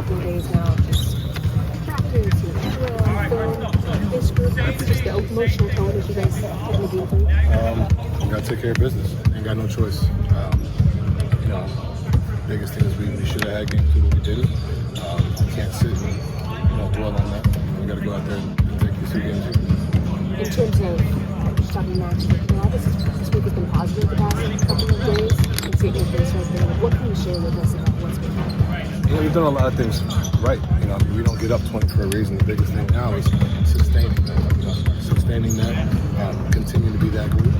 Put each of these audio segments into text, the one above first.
couple of days now, just practice, film, this group, just the emotional tone that you guys have been dealing with? We got to take care of business. Ain't got no choice. Biggest thing is we should have had game 2, but we didn't. We can't sit and dwell on that. We got to go out there and take these 2 games. In terms of just talking Max, this week has been positive the past couple of days. It's taking place right there. What can you share with us about what's been happening? We've done a lot of things right. We don't get up 20 for a reason. The biggest thing now is sustaining that. Sustaining that, continue to be that group.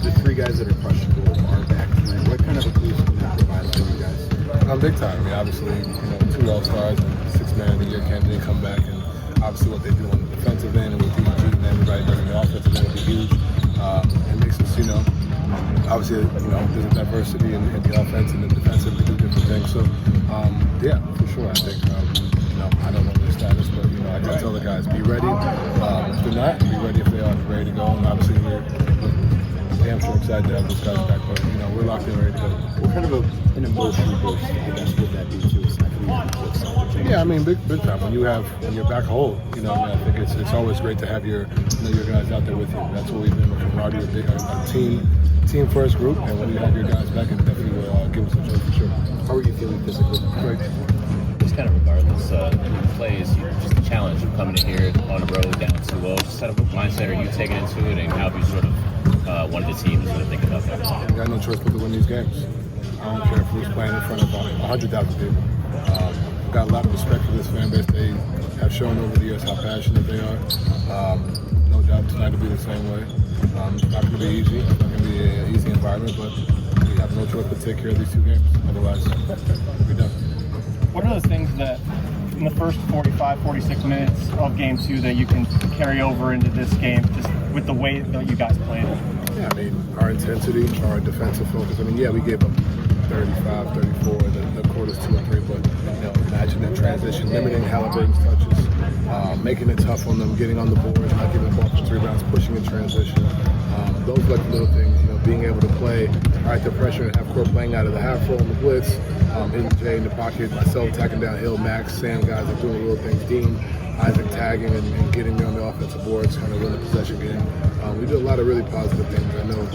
The 3 guys that are questionable are back tonight. What kind of a boost can that provide for you guys? Big time. Obviously, 2 All-Stars and 6-Man of the Year candidate come back, and obviously what they do on the defensive end and with DG and everybody does on the offensive end will be huge. It makes us, obviously, there's a diversity in the offense and the defensive. We do different things. So, yeah, for sure. I think, I don't know their status, but, I gotta tell the guys, be ready. If they're not, be ready if they are, ready to go. And obviously, we're damn sure excited to have those guys back, but, we're locked in, ready to go. What kind of an emotional boost, I guess, would that be too? Yeah, big time. When you're back whole, I think it's always great to have your guys out there with you. That's what we've been with camaraderie, a team first group, and when you have your guys back, it definitely will give us a joy for sure. How are you feeling physically? Great. Just kind of regardless, plays, just the challenge of coming in here on the road down 2-0. Just kind of what mindset are you taking into it, and how have you sort of wanted the team to sort of think about that? We got no choice but to win these games. I don't care if who's playing in front of 100,000 people. I've got a lot of respect for this fan base. They have shown over the years how passionate they are. No doubt tonight will be the same way. It's not going to be easy. It's not going to be an easy environment, but we have no choice but to take care of these 2 games. Otherwise, we're done. What are those things that in the first 45, 46 minutes of game 2 that you can carry over into this game just with the way that you guys played? Yeah, our intensity, our defensive focus. We gave up 35, 34, the quarters 2 and 3, but imagine that transition, limiting Halliburton's touches, making it tough on them, getting on the board, not giving the ball for 3 rounds, pushing in transition. Those like little things, being able to play, the pressure and half court, playing out of the half roll on the blitz, hitting Jay in the pocket, myself attacking downhill, Max, Sam, guys are doing little things, Dean, Isaac tagging and getting me on the offensive boards, kind of win the possession game. We did a lot of really positive things. I know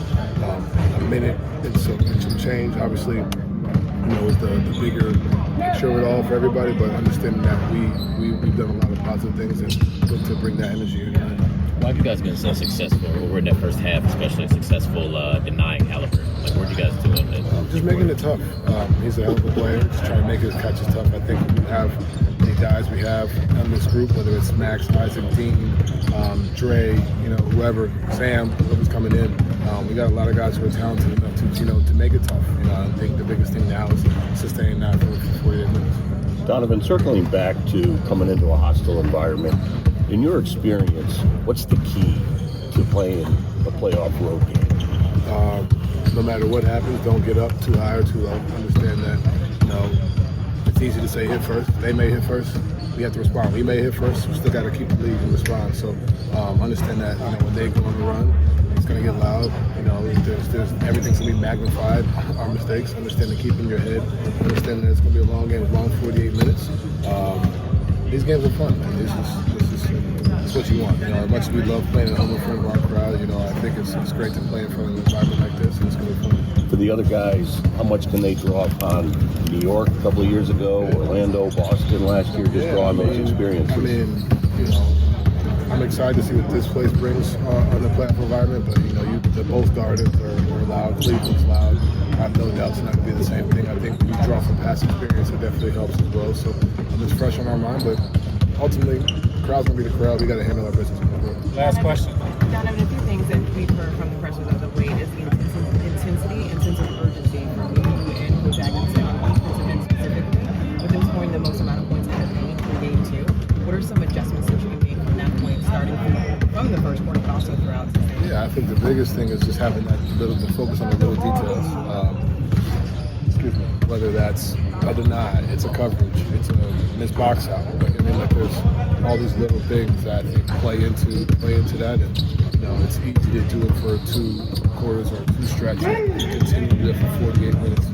a minute and some change, obviously, is the bigger picture of it all for everybody, but understanding that we've done a lot of positive things and look to bring that energy in. Why have you guys been so successful, or in that first half especially successful, denying Halliburton? What are you guys doing? Just making it tough. He's a hell of a player. Just trying to make his catches tough. I think we have the guys we have on this group, whether it's Max, Isaac, Dean, Dre, whoever, Sam, whoever's coming in. We got a lot of guys who are talented enough to make it tough. I think the biggest thing now is sustaining that for 48 minutes. Donovan, circling back to coming into a hostile environment, in your experience, what's the key to playing a playoff road game? No matter what happens, don't get up too high or too low. Understand that, it's easy to say hit first. They may hit first. We have to respond. We may hit first. We still got to keep the lead and respond. So understand that, when they go on the run, it's going to get loud. There's everything's going to be magnified. Our mistakes. Understand to keep in your head. Understand that it's going to be a long game, long 48 minutes. These games are fun, man. This is what you want. As much as we love playing at home in front of our crowd, I think it's great to play in front of an environment like this, and it's going to be fun. For the other guys, how much can they draw upon New York a couple of years ago, Orlando, Boston last year, just draw on those experiences? I'm excited to see what this place brings on the playoff environment, but both Gardens are loud, Cleveland's loud. I have no doubt it's not going to be the same thing. I think when you draw from past experience, it definitely helps as well. So it's fresh on our mind, but ultimately, the crowd's going to be the crowd. We got to handle our business. Last question. Donovan, a few things that we've heard from the press of the weight is the intensity and sense of urgency from you and Coach Atkinson and defensive end specifically, with them scoring the most amount of points in game 2. What are some adjustments that you can make from that point, starting from the first quarter, but also throughout the season? Yeah, I think the biggest thing is just having the focus on the little details. Whether that's a deny, it's a coverage, it's a missed box out. There's all these little things that I think play into that, and it's easy to do it for 2 quarters or 2 stretches. Continue to do it for 48 minutes.